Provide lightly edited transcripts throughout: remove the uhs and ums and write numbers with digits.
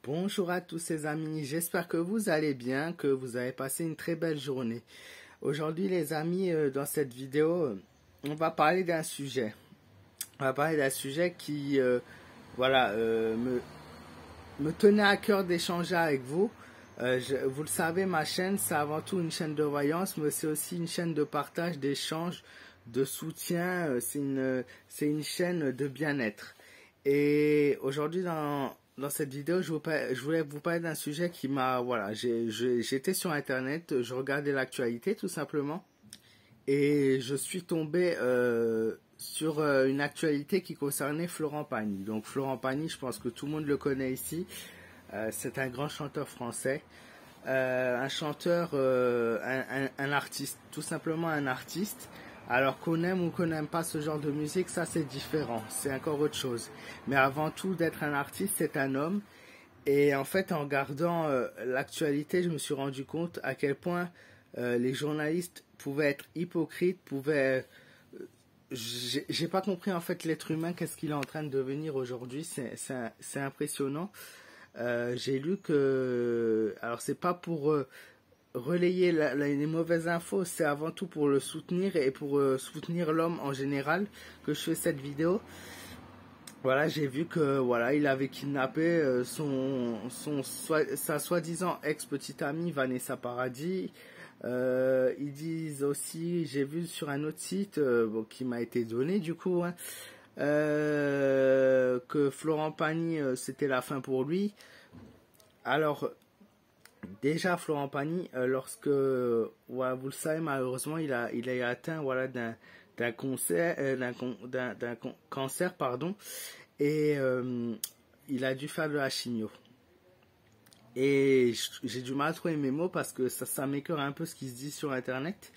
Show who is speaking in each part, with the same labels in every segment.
Speaker 1: Bonjour à tous les amis, j'espère que vous allez bien, que vous avez passé une très belle journée. Aujourd'hui les amis, dans cette vidéo, on va parler d'un sujet. On va parler d'un sujet qui me tenait à cœur d'échanger avec vous. Vous le savez, ma chaîne, c'est avant tout une chaîne de voyance, mais c'est aussi une chaîne de partage, d'échange, de soutien. C'est une chaîne de bien-être. Et aujourd'hui, dans cette vidéo, je voulais vous parler d'un sujet qui m'a... Voilà, j'étais sur Internet, je regardais l'actualité tout simplement. Et je suis tombé sur une actualité qui concernait Florent Pagny. Donc Florent Pagny, je pense que tout le monde le connaît ici. C'est un grand chanteur français. Un chanteur, un artiste, tout simplement un artiste. Alors qu'on aime ou qu'on n'aime pas ce genre de musique, ça c'est différent, c'est encore autre chose. Mais avant tout, d'être un artiste, c'est un homme. Et en fait, en regardant l'actualité, je me suis rendu compte à quel point les journalistes pouvaient être hypocrites, j'ai pas compris en fait l'être humain, qu'est-ce qu'il est en train de devenir aujourd'hui, c'est impressionnant. J'ai lu que... Alors c'est pas pour... relayer les mauvaises infos, c'est avant tout pour le soutenir et pour soutenir l'homme en général que je fais cette vidéo. Voilà, j'ai vu que voilà, il avait kidnappé sa soi-disant ex-petite amie Vanessa Paradis. Ils disent aussi, j'ai vu sur un autre site qui m'a été donné du coup, hein, que Florent Pagny c'était la fin pour lui. Alors déjà, Florent Pagny, lorsque, voilà, vous le savez, malheureusement, il est atteint, voilà, d'un cancer, pardon, et il a dû faire de la chimio. Et j'ai du mal à trouver mes mots parce que ça m'écœure un peu ce qui se dit sur Internet.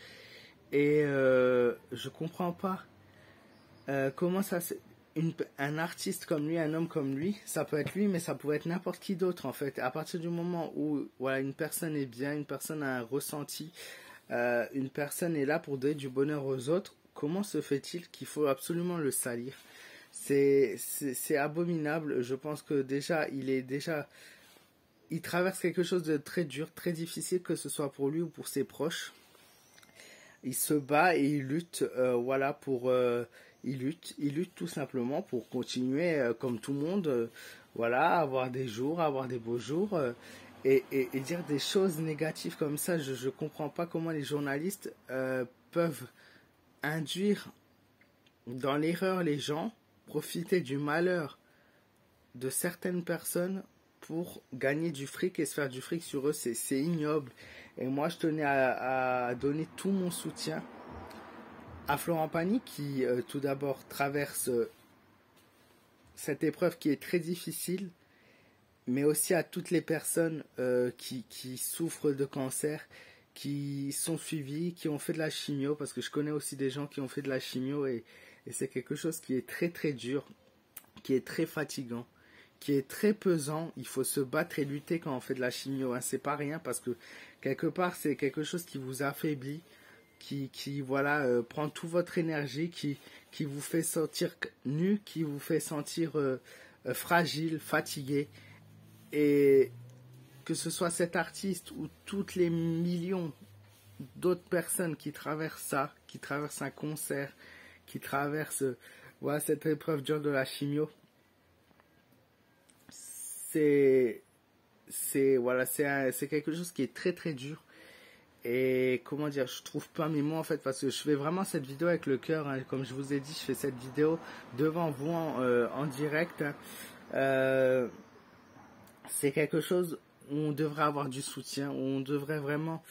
Speaker 1: Et je comprends pas comment ça se... un artiste comme lui, un homme comme lui, ça peut être lui, mais ça peut être n'importe qui d'autre en fait. À partir du moment où voilà, une personne est bien, une personne a un ressenti, une personne est là pour donner du bonheur aux autres, comment se fait-il qu'il faut absolument le salir? C'est abominable. Je pense que déjà, il traverse quelque chose de très dur, très difficile, que ce soit pour lui ou pour ses proches. Il se bat et il lutte, voilà, il lutte tout simplement pour continuer comme tout le monde, voilà, avoir des jours, avoir des beaux jours, et dire des choses négatives comme ça. Je comprends pas comment les journalistes peuvent induire dans l'erreur les gens, profiter du malheur de certaines personnes pour gagner du fric et se faire du fric sur eux. C'est ignoble. Et moi, je tenais à donner tout mon soutien à Florent Pagny qui, tout d'abord, traverse cette épreuve qui est très difficile, mais aussi à toutes les personnes qui souffrent de cancer, qui sont suivies, qui ont fait de la chimio, parce que je connais aussi des gens qui ont fait de la chimio et c'est quelque chose qui est très très dur, qui est très fatigant, qui est très pesant. Il faut se battre et lutter quand on fait de la chimio, hein. C'est pas rien parce que quelque part c'est quelque chose qui vous affaiblit, qui voilà, prend toute votre énergie, qui vous fait sentir nu, qui vous fait sentir fragile, fatigué. Et que ce soit cet artiste ou toutes les millions d'autres personnes qui traversent ça, qui traversent un concert, qui traversent voilà, cette épreuve dure de la chimio, c'est quelque chose qui est très très dur. Et comment dire, je trouve pas mes mots en fait, parce que je fais vraiment cette vidéo avec le cœur, hein. Comme je vous ai dit, je fais cette vidéo devant vous en direct, hein. C'est quelque chose où on devrait avoir du soutien, où on devrait vraiment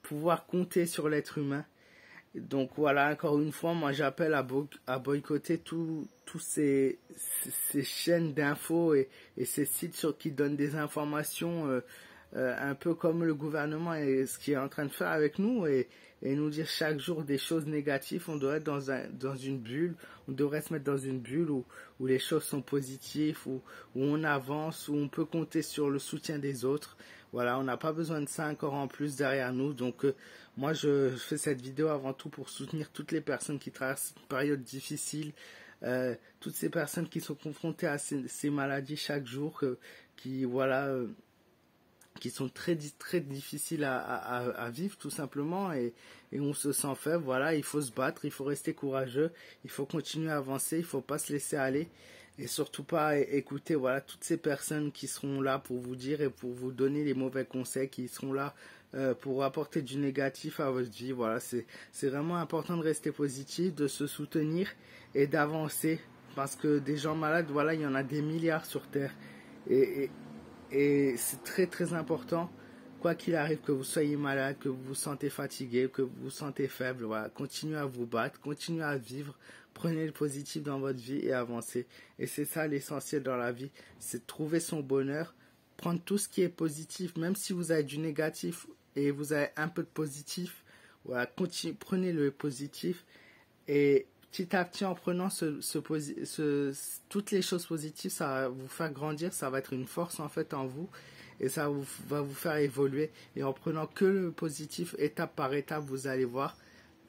Speaker 1: pouvoir compter sur l'être humain. Donc voilà, encore une fois, moi j'appelle à boycotter tous ces chaînes d'infos et ces sites qui donnent des informations un peu comme le gouvernement et ce qu'il est en train de faire avec nous et nous dire chaque jour des choses négatives. On doit être dans une bulle, on devrait se mettre dans une bulle où les choses sont positives, où on avance, où on peut compter sur le soutien des autres. Voilà, on n'a pas besoin de ça encore en plus derrière nous. Donc moi je fais cette vidéo avant tout pour soutenir toutes les personnes qui traversent une période difficile, toutes ces personnes qui sont confrontées à ces maladies chaque jour, qui voilà, qui sont très difficiles à vivre tout simplement, et on se sent faible. Voilà, il faut se battre, il faut rester courageux, il faut continuer à avancer, il faut pas se laisser aller, et surtout pas écouter voilà toutes ces personnes qui seront là pour vous dire et pour vous donner les mauvais conseils, qui seront là pour apporter du négatif à votre vie. Voilà, c'est vraiment important de rester positif, de se soutenir et d'avancer, parce que des gens malades, voilà, il y en a des milliards sur Terre, et, et c'est très important, quoi qu'il arrive, que vous soyez malade, que vous vous sentez fatigué, que vous vous sentez faible, voilà, continuez à vous battre, continuez à vivre, prenez le positif dans votre vie et avancez. Et c'est ça l'essentiel dans la vie, c'est de trouver son bonheur, prendre tout ce qui est positif, même si vous avez du négatif et vous avez un peu de positif, voilà, prenez le positif, et petit à petit, en prenant toutes les choses positives, ça va vous faire grandir, ça va être une force en fait en vous, et ça va vous faire évoluer. Et en prenant que le positif, étape par étape, vous allez voir,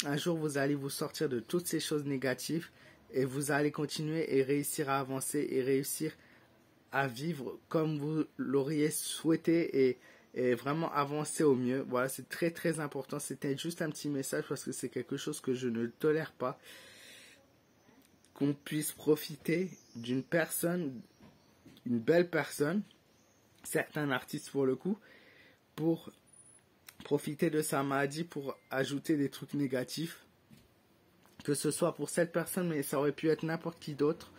Speaker 1: un jour vous allez vous sortir de toutes ces choses négatives, et vous allez continuer et réussir à avancer et réussir à vivre comme vous l'auriez souhaité, et vraiment avancer au mieux. Voilà, c'est très important. C'était juste un petit message parce que c'est quelque chose que je ne tolère pas, qu'on puisse profiter d'une personne, une belle personne, certains artistes pour le coup, pour profiter de sa maladie pour ajouter des trucs négatifs, que ce soit pour cette personne, mais ça aurait pu être n'importe qui d'autre.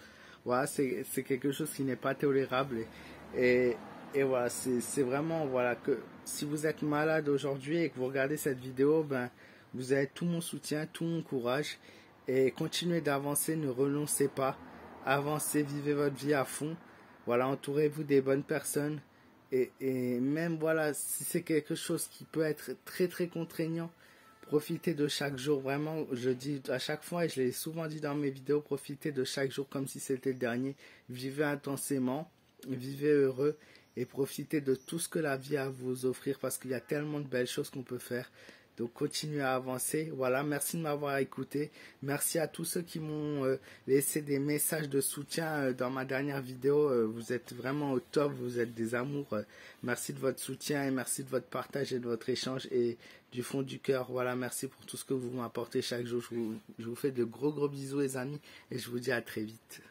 Speaker 1: Voilà, c'est quelque chose qui n'est pas tolérable, et voilà, c'est vraiment, voilà, que si vous êtes malade aujourd'hui et que vous regardez cette vidéo, ben vous avez tout mon soutien, tout mon courage, et continuez d'avancer, ne renoncez pas, avancez, vivez votre vie à fond. Voilà, entourez-vous des bonnes personnes, et même voilà, si c'est quelque chose qui peut être très contraignant, profitez de chaque jour. Vraiment, je dis à chaque fois, et je l'ai souvent dit dans mes vidéos, profitez de chaque jour comme si c'était le dernier. Vivez intensément, vivez heureux, et profitez de tout ce que la vie a à vous offrir, parce qu'il y a tellement de belles choses qu'on peut faire. Donc continuez à avancer. Voilà, merci de m'avoir écouté. Merci à tous ceux qui m'ont laissé des messages de soutien dans ma dernière vidéo. Vous êtes vraiment au top, vous êtes des amours. Merci de votre soutien, et merci de votre partage et de votre échange, et du fond du cœur. Voilà, merci pour tout ce que vous m'apportez chaque jour. Je vous fais de gros bisous les amis, et je vous dis à très vite.